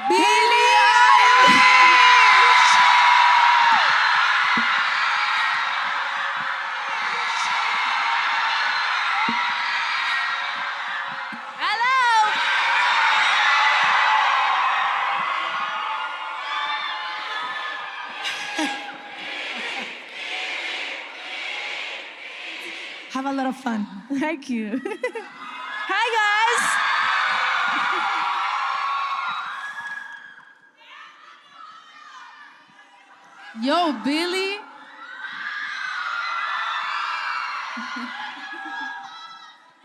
Billie Eilish! Hello! Have a lot of fun. Thank you. Hi, guys. Yo, Billie.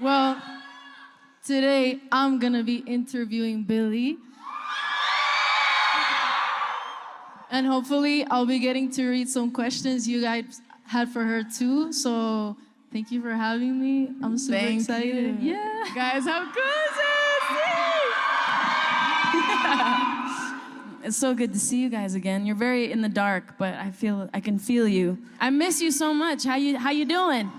Well, today I'm gonna be interviewing Billie. And hopefully I'll be getting to read some questions you guys had for her too. So thank you for having me. I'm super excited. You. Yeah. Guys, how cool is it? It's so good to see you guys again. You're very in the dark, but I can feel you. I miss you so much. How you doing?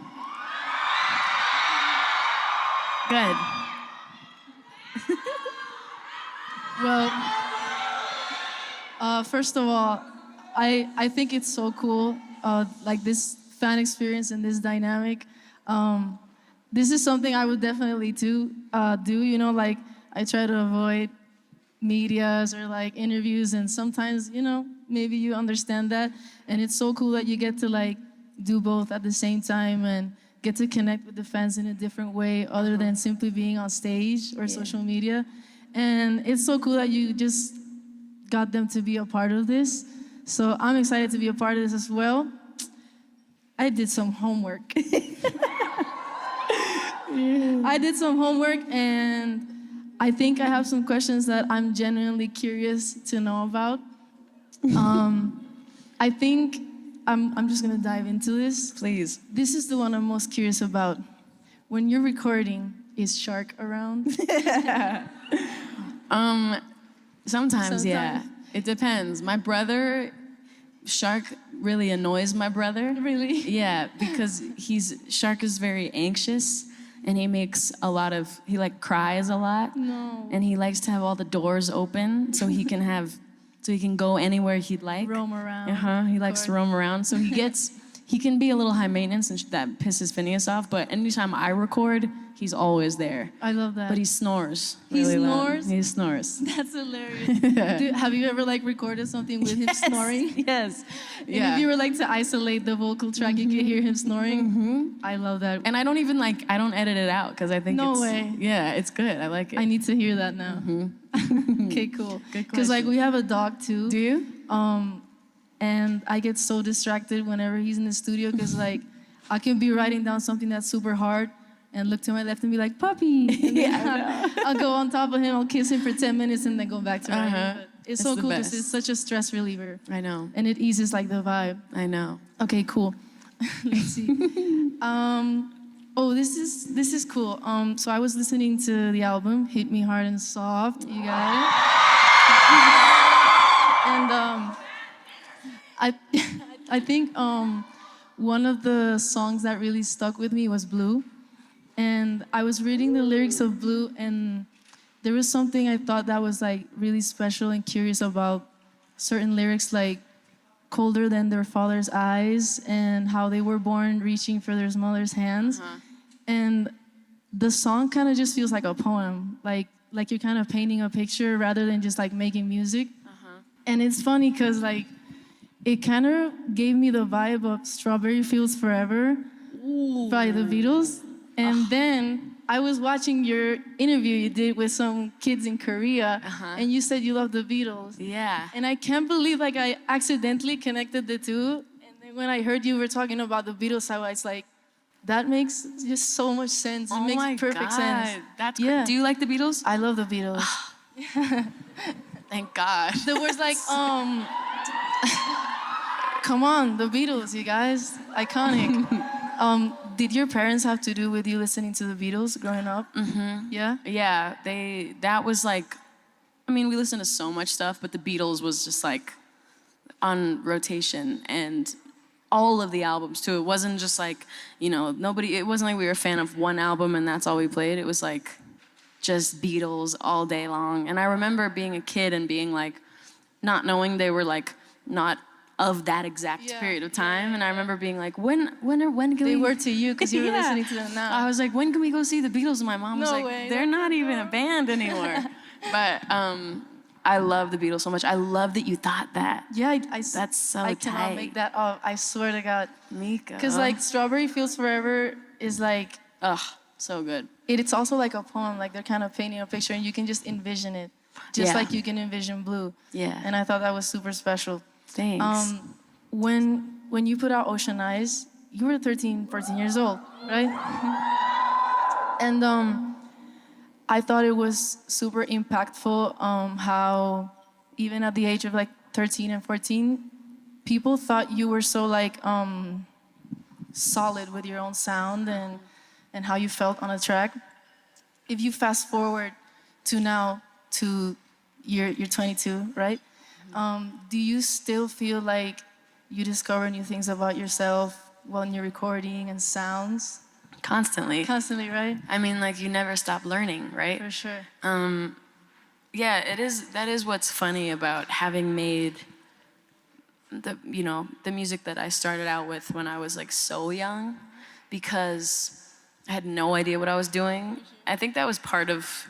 Good. Well, first of all, I think it's so cool, like this fan experience and this dynamic. This is something I would definitely do. You know, like I try to avoid medias or like interviews, and sometimes, you know, maybe you understand that, and it's so cool that you get to like do both at the same time and get to connect with the fans in a different way other than simply being on stage or social media. And it's so cool that you just got them to be a part of this. So I'm excited to be a part of this as well. I did some homework. I did some homework, and I think I have some questions that I'm genuinely curious to know about. I think I'm just gonna dive into this. Please. This is the one I'm most curious about. When you're recording, is Shark around? Sometimes, yeah. It depends. My brother, Shark really annoys my brother. Really? Yeah, because Shark is very anxious, and he makes a lot of, he like cries a lot. No. And he likes to have all the doors open so he can go anywhere he'd like. Roam around. He likes to roam around. So he can be a little high maintenance, and that pisses Finneas off, but anytime I record, he's always there. I love that. But he snores. He really loud. snores? He snores. That's hilarious. Have you ever like recorded something with him snoring? Yes. And if you were like to isolate the vocal track, you could hear him snoring. I love that. And I don't edit it out because I think No it's... way. Yeah, it's good. I like it. I need to hear that now. Okay, cool. Good Because like question. we have a dog too. Do you? And I get so distracted whenever he's in the studio because like I can be writing down something that's super hard and look to my left and be like, puppy. And then I'll go on top of him, I'll kiss him for 10 minutes and then go back to writing. But it's so cool because it's such a stress reliever. I know. And it eases like the vibe. I know. Okay, cool. Let's see. This is cool. So I was listening to the album, Hit Me Hard and Soft. You got it? And I think one of the songs that really stuck with me was Blue. And I was reading the lyrics of Blue, and there was something I thought that was like really special and curious about certain lyrics, like colder than their father's eyes, and how they were born reaching for their mother's hands. And the song kind of just feels like a poem, like you're kind of painting a picture rather than just like making music. And it's funny because like it kind of gave me the vibe of Strawberry Fields Forever by the Beatles. And then I was watching your interview you did with some kids in Korea, and you said you love the Beatles. Yeah. And I can't believe like I accidentally connected the two. And then when I heard you were talking about the Beatles, I was like, that makes just so much sense. It makes perfect sense. That's great. Do you like the Beatles? I love the Beatles. Thank God. There was like, come on, the Beatles, you guys, iconic. Did your parents have to do with you listening to the Beatles growing up? Yeah? Yeah, that was like, I mean, we listened to so much stuff, but the Beatles was just like on rotation, and all of the albums too. It wasn't just like, you know, it wasn't like we were a fan of one album and that's all we played. It was like just Beatles all day long. And I remember being a kid and being like, not knowing they were like not of that exact period of time. And I remember being like, when can They we? were to you because you were Yeah. listening to them now. I was like, when can we go see the Beatles? And my mom was No like, way, they're not even a band anymore. But I love the Beatles so much. I love that you thought that. Yeah, That's so I tight. cannot make that up. I swear to God. MIKO. Because like Strawberry Fields Forever is like, Ugh, so good. it's also like a poem. Like they're kind of painting a picture and you can just envision it. Just Yeah. like you can envision Blue. Yeah. And I thought that was super special. Thanks. When you put out Ocean Eyes, you were 13, 14 years old, right? And I thought it was super impactful how even at the age of like 13 and 14, people thought you were so like solid with your own sound and how you felt on a track. If you fast forward to now to you're 22, right? Do you still feel like you discover new things about yourself when you're recording and sounds? Constantly. Constantly, right? I mean, like, you never stop learning, right? For sure. Yeah, it is. That is what's funny about having made the music that I started out with when I was like so young, because I had no idea what I was doing. I think that was part of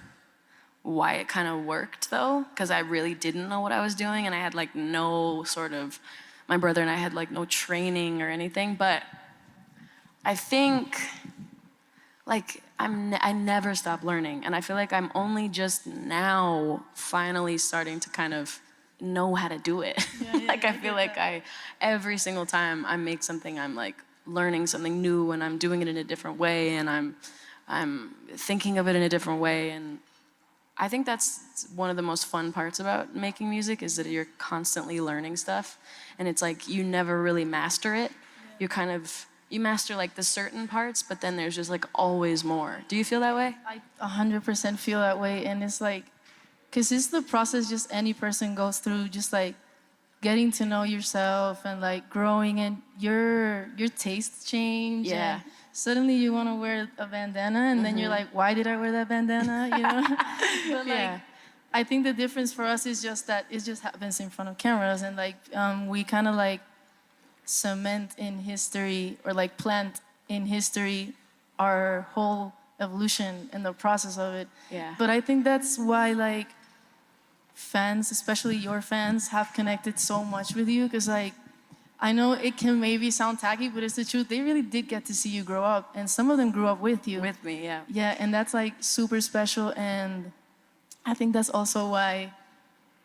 why it kind of worked, though, because I really didn't know what I was doing, and I had like no sort of, my brother and I had like no training or anything. But I think like I never stop learning, and I feel like I'm only just now finally starting to kind of know how to do it. Like I feel like every single time I make something, I'm like learning something new, and I'm doing it in a different way, and I'm thinking of it in a different way. And I think that's one of the most fun parts about making music, is that you're constantly learning stuff, and it's like you never really master it. You master like the certain parts, but then there's just like always more. Do you feel that way? I 100% feel that way, and it's like, because it's the process just any person goes through, just like getting to know yourself and like growing, and your tastes change. Yeah. And suddenly you want to wear a bandana, and then you're like, why did I wear that bandana? You know? But like, Yeah. I think the difference for us is just that it just happens in front of cameras, and like we kind of like cement in history, or like plant in history our whole evolution and the process of it. Yeah. But I think that's why like fans, especially your fans, have connected so much with you, because like I know it can maybe sound tacky, but it's the truth. They really did get to see you grow up, and some of them grew up with you. With me, yeah. Yeah, and that's like super special, and I think that's also why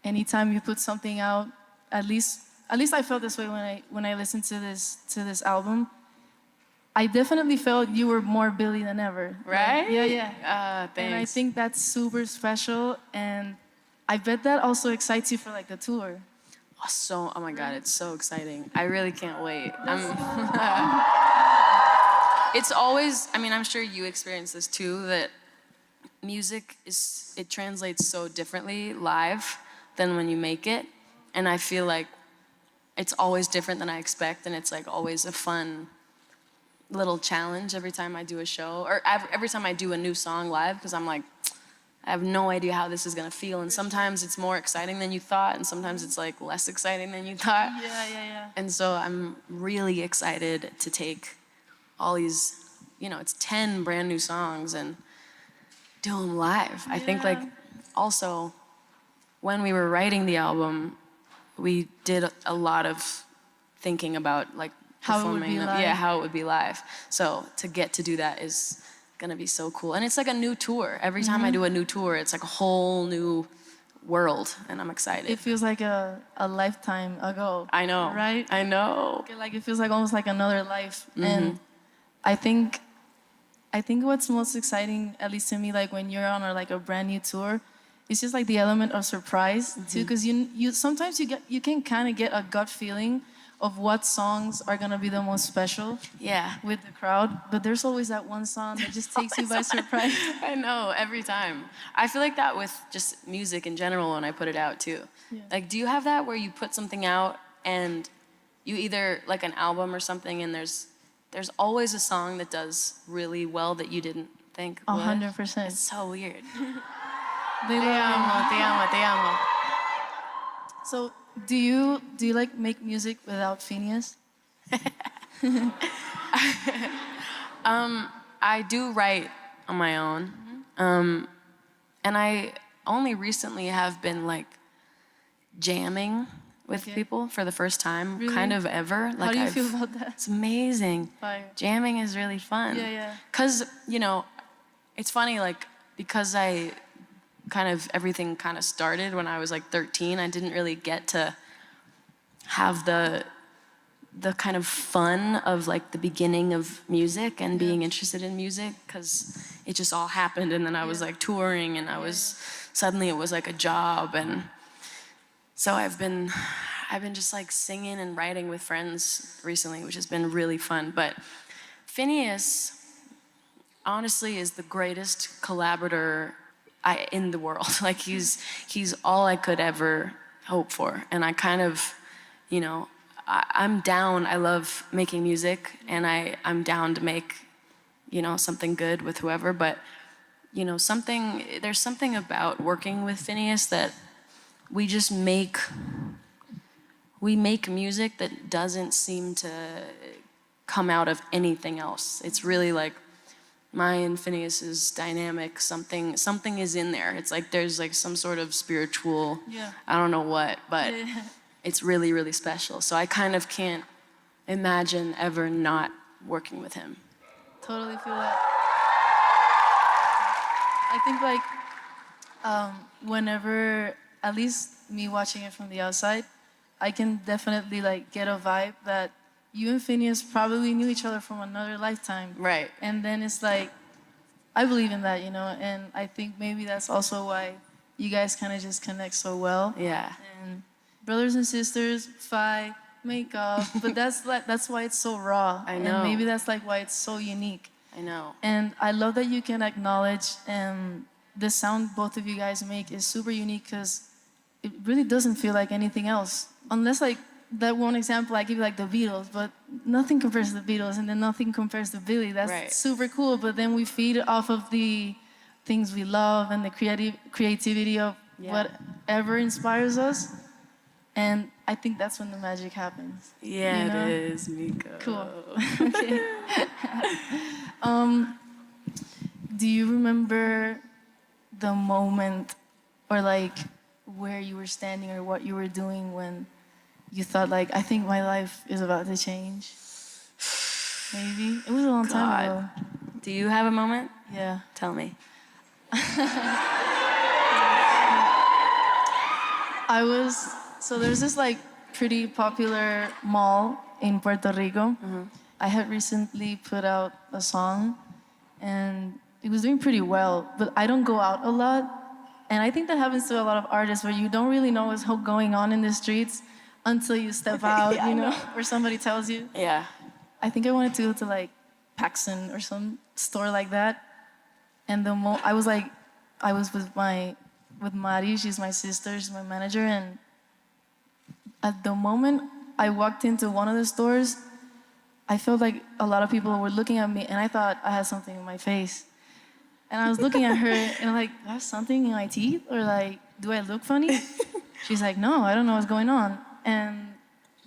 anytime you put something out, at least I felt this way when I listened to this album. I definitely felt you were more Billie than ever. Right? Like, yeah. Thanks. And I think that's super special, and I bet that also excites you for like the tour. Oh my God, it's so exciting. I really can't wait. It's always, I mean, I'm sure you experience this too, that music it translates so differently live than when you make it. And I feel like it's always different than I expect, and it's like always a fun little challenge every time I do a show, or every time I do a new song live, because I'm like, I have no idea how this is gonna feel. And sometimes it's more exciting than you thought, and sometimes it's like less exciting than you thought. Yeah. And so I'm really excited to take all these, it's 10 brand new songs and do them live. I think like also when we were writing the album, we did a lot of thinking about like How it would performing be them. live. Yeah, how it would be live. So to get to do that is gonna be so cool. And it's like a new tour. Every time I do a new tour, it's like a whole new world, and I'm excited. It feels like a lifetime ago. I know. Right? I know. Like it feels like almost like another life. And I think what's most exciting, at least to me, like when you're on like a brand new tour, it's just like the element of surprise too, because you sometimes you can kind of get a gut feeling of what songs are gonna be the most special Yeah. with the crowd, but there's always that one song that just takes you by surprise. I know, every time. I feel like that with just music in general when I put it out too. Yeah. Like, do you have that where you put something out and you either, like an album or something, and there's always a song that does really well that you didn't think would. 100%. It's so weird. They Te love amo, you. te amo, te amo. So do you like make music without Finneas? I do write on my own. And I only recently have been like jamming with Okay. people for the first time, Really? kind of ever. How Like do you feel about that? It's amazing. Fire. Jamming is really fun. Yeah, yeah. Cause it's funny, like because I kind of everything kind of started when I was like 13. I didn't really get to have the kind of fun of like the beginning of music and being interested in music, because it just all happened, and then I was like touring, and I was suddenly it was like a job, and so I've been just like singing and writing with friends recently, which has been really fun. But Finneas honestly is the greatest collaborator in the world. Like he's all I could ever hope for, and I kind of, I'm down. I love making music, and I'm down to make, something good with whoever. But, there's something about working with Finneas that we just make music that doesn't seem to come out of anything else. It's really like my and Finneas's dynamic. Something is in there. It's like there's like some sort of spiritual, I don't know what, but it's really, really special. So I kind of can't imagine ever not working with him. Totally feel that. I think like whenever, at least me watching it from the outside, I can definitely like get a vibe that you and Finneas probably knew each other from another lifetime. Right. And then it's like, I believe in that, and I think maybe that's also why you guys kind of just connect so well. Yeah. And brothers and sisters, fight, make up, but that's why it's so raw. I know. And maybe that's like why it's so unique. I know. And I love that you can acknowledge the sound both of you guys make is super unique, because it really doesn't feel like anything else. Unless like that one example I give you, like the Beatles, but nothing compares to the Beatles, and then nothing compares to Billie. That's Right. super cool, but then we feed off of the things we love and the creativity of whatever inspires us. And I think that's when the magic happens. Yeah, it is, Miko. Cool. Okay. Do you remember the moment, or like where you were standing or what you were doing when you thought like, I think my life is about to change? Maybe. It was a long time ago. Do you have a moment? Yeah. Tell me. So there's this like pretty popular mall in Puerto Rico. I had recently put out a song, and it was doing pretty well, but I don't go out a lot. And I think that happens to a lot of artists, where you don't really know what's going on in the streets until you step out, or somebody tells you. Yeah. I think I wanted to go to like Paxson or some store like that. And I was with Mari, she's my sister, she's my manager, and at the moment I walked into one of the stores, I felt like a lot of people were looking at me, and I thought I had something in my face. And I was looking at her, and I'm like, do I have something in my teeth? Or like, do I look funny? She's like, no, I don't know what's going on. And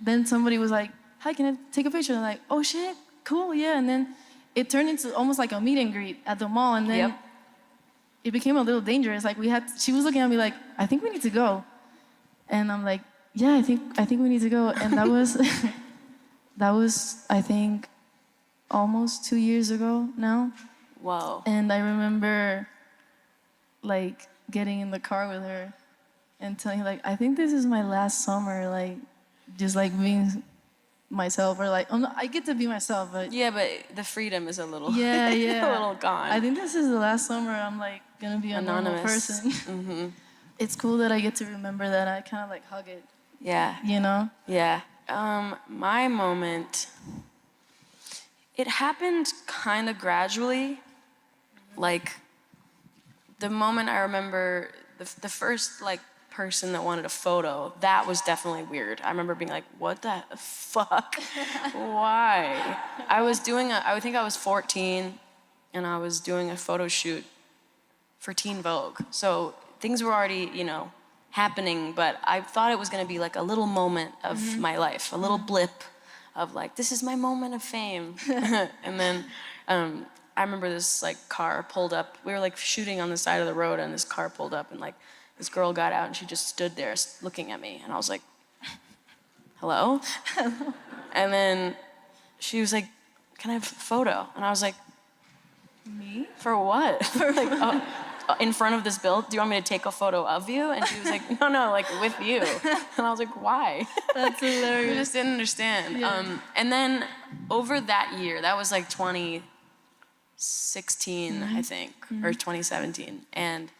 then somebody was like, hi, can I take a picture? And I'm like, oh shit, cool, yeah. And then it turned into almost like a meet and greet at the mall, and then it became a little dangerous. Like she was looking at me like, I think we need to go. And I'm like, yeah, I think we need to go. And that was, I think, almost 2 years ago now. Whoa. And I remember like getting in the car with her and telling her like, I think this is my last summer, like just like being myself, or like, I get to be myself, but Yeah, but the freedom is a little yeah. a little gone. I think this is the last summer I'm like gonna be a normal Anonymous. person. It's cool that I get to remember that. I kind of like hug it, Yeah. Yeah. My moment, it happened kind of gradually. Like, the moment I remember, the first like person that wanted a photo, that was definitely weird. I remember being like, what the fuck? Why? I think I was 14, and I was doing a photo shoot for Teen Vogue. So things were already, happening, but I thought it was gonna be like a little moment of my life, a little blip of like, this is my moment of fame. And then I remember this like car pulled up. We were like shooting on the side of the road, and this car pulled up, and like this girl got out, and she just stood there looking at me, and I was like, hello? And then she was like, can I have a photo? And I was like, me? For what? For like, in front of this build, do you want me to take a photo of you? And she was like, no, like with you. And I was like, why? That's hilarious. I just didn't understand. Yeah. And then over that year, that was like 2016, I think, or 2017. And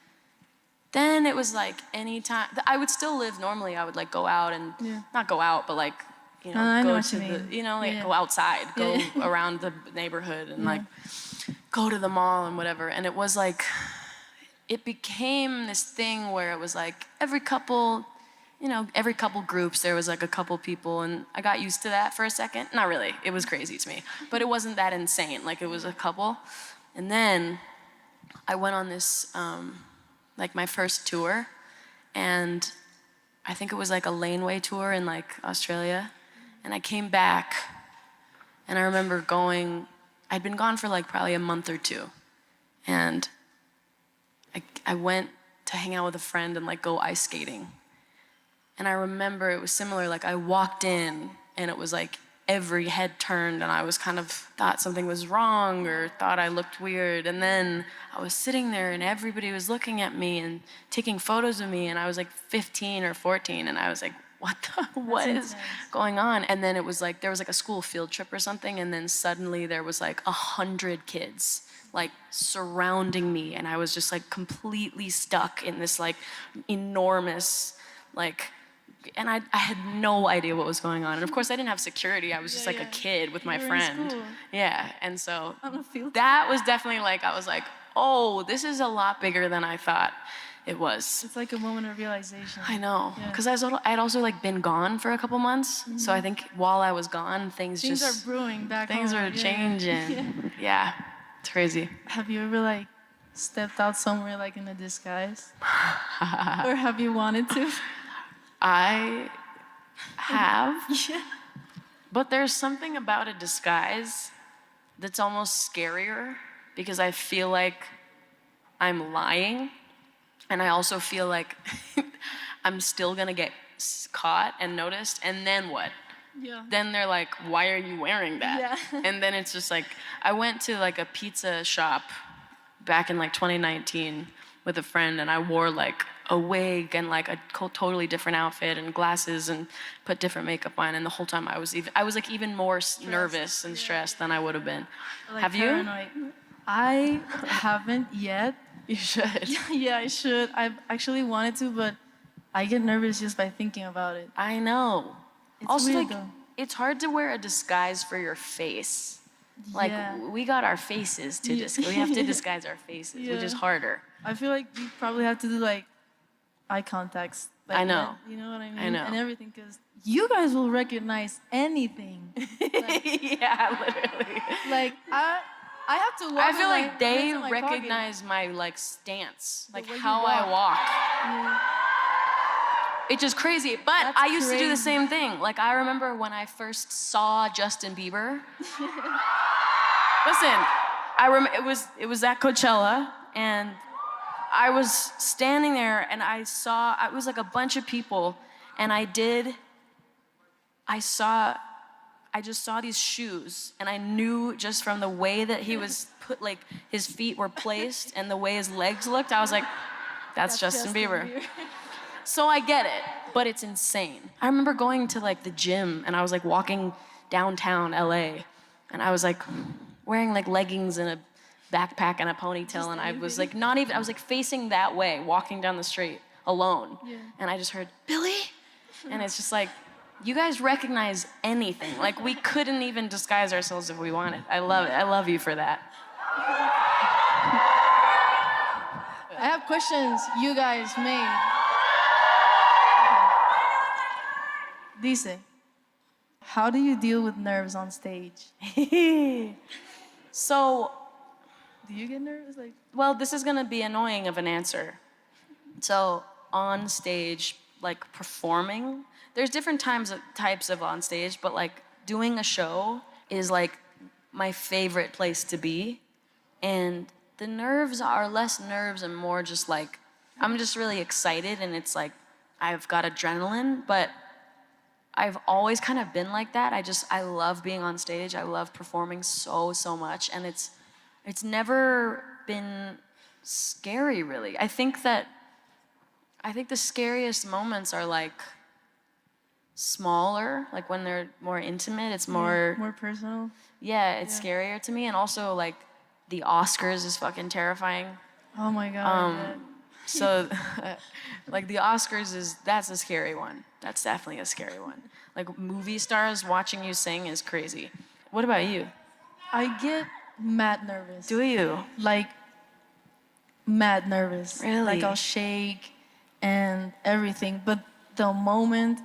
then it was like anytime, I would still live normally. I would like go out and, not go out, but like, I know go what to you the, mean. go outside, go around the neighborhood and like go to the mall and whatever. And it was like, it became this thing where it was like every couple groups, there was like a couple people, and I got used to that for a second. Not really, it was crazy to me, but it wasn't that insane. Like it was a couple. And then I went on this, like my first tour, and I think it was like a laneway tour in like Australia. And I came back, and I remember I'd been gone for like probably a month or two. And I went to hang out with a friend and like go ice skating. And I remember it was similar, like I walked in and it was like every head turned, and I was kind of thought something was wrong or thought I looked weird. And then I was sitting there and everybody was looking at me and taking photos of me, and I was like 15 or 14, and I was like, what is going on? And then it was like, there was like a school field trip or something, and then suddenly there was like 100 kids like surrounding me, and I was just like completely stuck in this like enormous, like, and I had no idea what was going on. And of course I didn't have security. I was just like a kid with my friend. Yeah, and so that was definitely like, I was like, oh, this is a lot bigger than I thought it was. It's like a moment of realization. I know, because I'd also like been gone for a couple months, so I think while I was gone, things are brewing back home. Things are changing. Yeah, it's crazy. Have you ever like stepped out somewhere like in a disguise, or have you wanted to? I have, but there's something about a disguise that's almost scarier, because I feel like I'm lying. And I also feel like I'm still gonna get caught and noticed, and then what? Yeah. Then they're like, why are you wearing that? Yeah. And then it's just like, I went to like a pizza shop back in like 2019 with a friend, and I wore like a wig and like a totally different outfit and glasses and put different makeup on, and the whole time I was like even more nervous and stressed than I would have been. Like have paranoid. you? I haven't yet. You should. Yeah, I should. I've actually wanted to, but I get nervous just by thinking about it. I know. It's also, weird, like, though. it's hard to wear a disguise for your face. Like, we got our faces to we have to disguise our faces, which is harder. I feel like you probably have to do like eye contacts. Like, I know. You know what I mean? I know. And everything, because you guys will recognize anything. Yeah, literally. Like, I have to walk. I feel like they into my recognize my like stance, like way you how I walk. Yeah. It's just crazy. But That's I used to do the crazy. same thing. Like I remember when I first saw Justin Bieber. Listen, it was at Coachella, and I was standing there, and it was like a bunch of people, and I just saw these shoes, and I knew just from the way that he was put, like his feet were placed and the way his legs looked, I was like, that's Justin Bieber. So I get it, but it's insane. I remember going to like the gym, and I was like walking downtown LA, and I was like wearing like leggings and a backpack and a ponytail, and I was like I was like facing that way, walking down the street alone, and I just heard, Billie? And it's just like, you guys recognize anything. Like, we couldn't even disguise ourselves if we wanted. I love it. I love you for that. I have questions you guys made. Dice, how do you deal with nerves on stage? So, Do you get nervous? Like, Well, this is gonna be annoying of an answer. So on stage, like performing, there's different types of on stage, but like doing a show is like my favorite place to be. And the nerves are less nerves and more just like, I'm just really excited and it's like, I've got adrenaline, but I've always kind of been like that. I love being on stage. I love performing so much. And it's never been scary really. I think the scariest moments are like smaller, like when they're more intimate, it's more personal. yeah, it's scarier to me. And also like the Oscars is fucking terrifying. Oh my God. Yeah. So like the Oscars that's a scary one. That's definitely a scary one. Like movie stars watching you sing is crazy. What about you? I get mad nervous. Do you? Like, mad nervous. Really? Like, I'll shake and everything. But the moment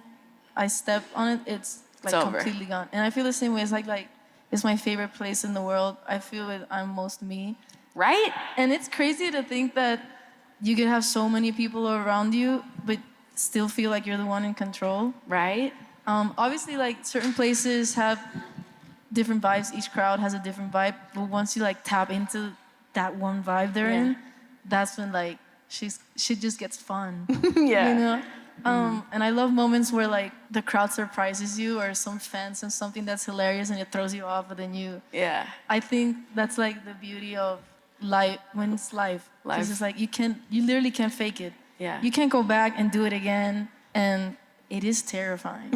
I step on it, it's like It's over. completely gone. And I feel the same way. It's like it's my favorite place in the world. I feel it. I'm most me. Right? And it's crazy to think that you could have so many people around you, but still feel like you're the one in control. Right? Obviously, like certain places have different vibes. Each crowd has a different vibe. But once you like tap into that one vibe they're in, that's when like shit just gets fun. Yeah. You know? And I love moments where like the crowd surprises you or some fan says something that's hilarious and it throws you off, but then Yeah. I think that's like the beauty of life when it's live. Because it's like you literally can't fake it. Yeah. You can't go back and do it again, and it is terrifying.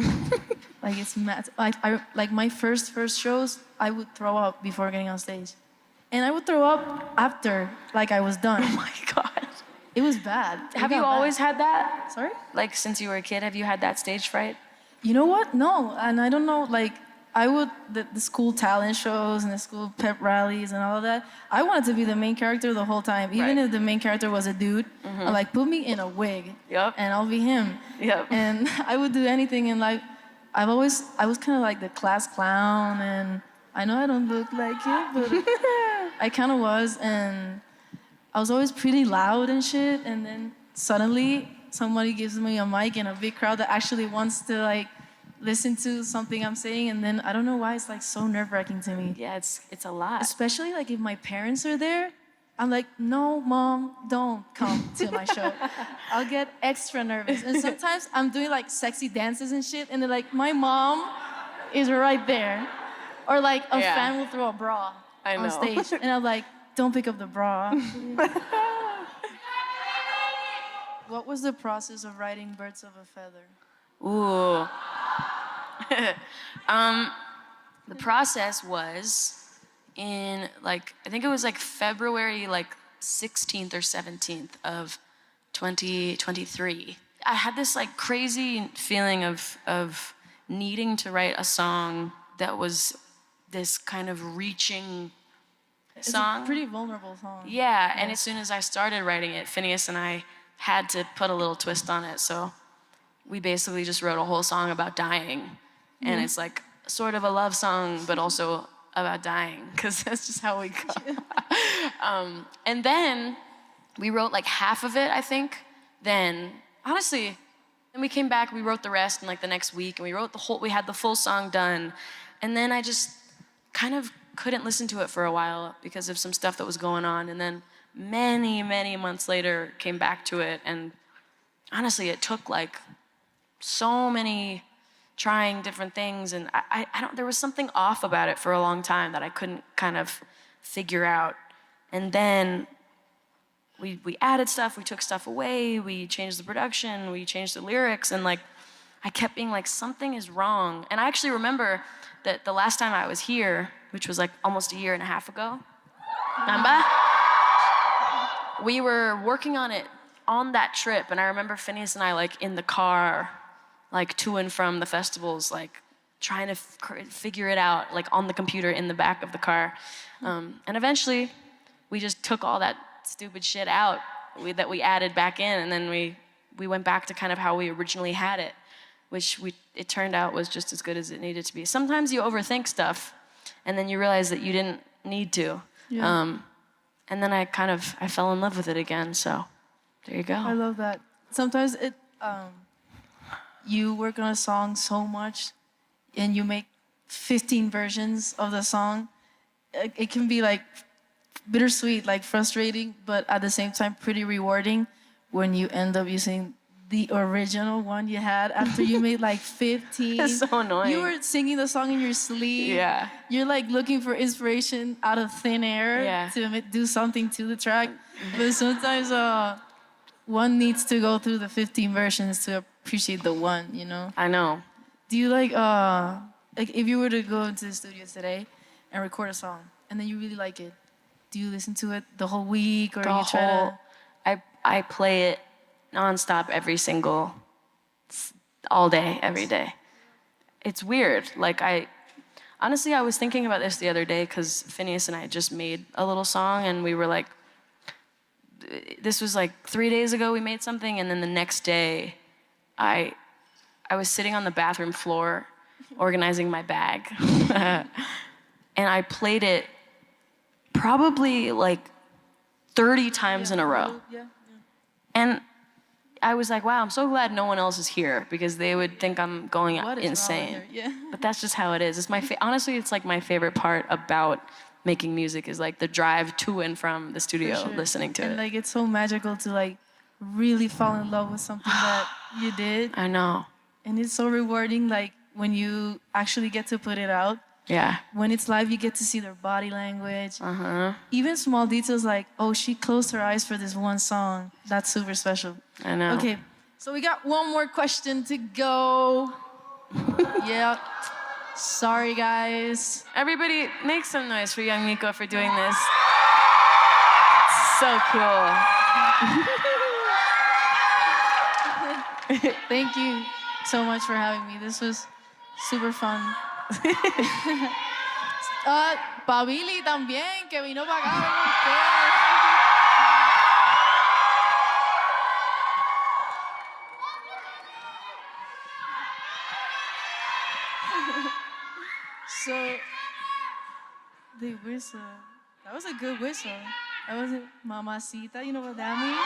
Like it's mad. I like my first shows, I would throw up before getting on stage, and I would throw up after like I was done. Oh my God. It was bad. Have you always had that? Sorry? Like since you were a kid, have you had that stage fright? You know what? No, and I don't know. Like I would the school talent shows and the school pep rallies and all of that. I wanted to be the main character the whole time, even if the main character was a dude. I like put me in a wig, and I'll be him. And I would do anything. And like I was kind of like the class clown, and I know I don't look like it, but I kind of was, and I was always pretty loud and shit. And then suddenly somebody gives me a mic in a big crowd that actually wants to like listen to something I'm saying, and then I don't know why it's like so nerve-wracking to me. Yeah, it's a lot. Especially like if my parents are there, I'm like, no, mom, don't come to my show. I'll get extra nervous. And sometimes I'm doing like sexy dances and shit, and they're like, my mom is right there. Or like a fan will throw a bra on stage, and I'm like, don't pick up the bra. What was the process of writing Birds of a Feather? Ooh. The process was in like, I think it was like February like 16th or 17th of 2023. I had this like crazy feeling of needing to write a song that was this kind of reaching song. It's a pretty vulnerable song. Yeah, and as soon as I started writing it, Finneas and I had to put a little twist on it. So we basically just wrote a whole song about dying. And it's like sort of a love song, but also about dying, because that's just how we go. And then we wrote like half of it, I think. Then, honestly, then we came back, we wrote the rest in like the next week, and we had the full song done. And then I just kind of couldn't listen to it for a while because of some stuff that was going on. And then many months later, came back to it, and honestly, it took like so many trying different things, and I don't, there was something off about it for a long time that I couldn't kind of figure out. And then we added stuff, we took stuff away, we changed the production, we changed the lyrics, and like I kept being like, something is wrong. And I actually remember that the last time I was here, which was like almost a year and a half ago, remember? We were working on it on that trip, and I remember Finneas and I like in the car, like to and from the festivals, like trying to figure it out, like on the computer in the back of the car. And eventually, we just took all that stupid shit out that we added back in, and then we went back to kind of how we originally had it, which it turned out was just as good as it needed to be. Sometimes you overthink stuff, and then you realize that you didn't need to. And then I fell in love with it again, so there you go. I love that. Sometimes you work on a song so much and you make 15 versions of the song. It can be like bittersweet, like frustrating, but at the same time pretty rewarding when you end up using the original one you had after you made like 15. That's so annoying. You were singing the song in your sleep. Yeah. You're like looking for inspiration out of thin air to do something to the track. But sometimes one needs to go through the 15 versions to appreciate the one, you know? I know. Do you like if you were to go into the studio today and record a song and then you really like it, do you listen to it the whole week or you try to? I play it nonstop all day, every day. It's weird. Like honestly, I was thinking about this the other day because Finneas and I just made a little song and we were like, this was like 3 days ago we made something, and then the next day I was sitting on the bathroom floor organizing my bag and I played it probably like 30 times in a row. Yeah. And I was like, wow, I'm so glad no one else is here because they would think I'm going What is insane. wrong with her? Yeah. But that's just how it is. It's honestly, it's like my favorite part about making music is like the drive to and from the studio, For sure. listening to and it. like it's so magical to like really fall in love with something that you did, I know. and it's so rewarding like when you actually get to put it out. Yeah. When it's live, you get to see their body language. Even small details like, oh, she closed her eyes for this one song. That's super special. I know. Okay, so we got one more question to go. Yeah. Sorry, guys. Everybody, make some noise for young MIKO for doing this. So cool. Thank you so much for having me. This was super fun. Pa' Billie también, que vino para acá. So, the whistle. That was a good whistle. That was a mamacita. You know what that means?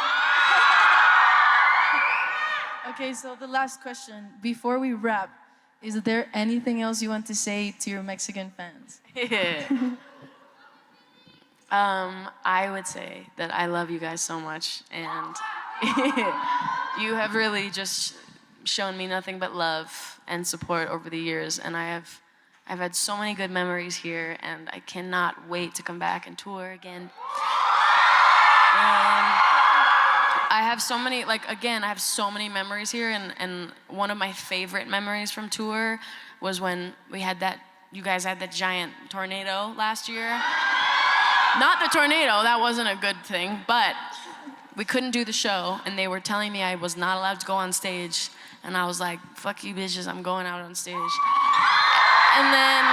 Okay, so the last question. Before we wrap, is there anything else you want to say to your Mexican fans? I would say that I love you guys so much, and you have really just shown me nothing but love and support over the years, and I've had so many good memories here, and I cannot wait to come back and tour again. And I have so many, I have so many memories here, and one of my favorite memories from tour was when you guys had that giant tornado last year. Not the tornado, that wasn't a good thing, but we couldn't do the show, and they were telling me I was not allowed to go on stage, and I was like, fuck you bitches, I'm going out on stage. And then,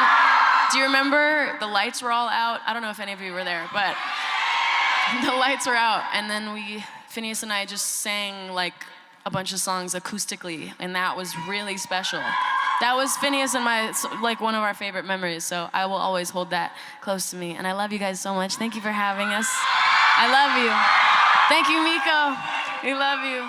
do you remember the lights were all out? I don't know if any of you were there, but the lights were out, and then Finneas and I just sang like a bunch of songs acoustically, and that was really special. That was Finneas and my, like, one of our favorite memories, so I will always hold that close to me. And I love you guys so much. Thank you for having us. I love you. Thank you, MIKO. We love you.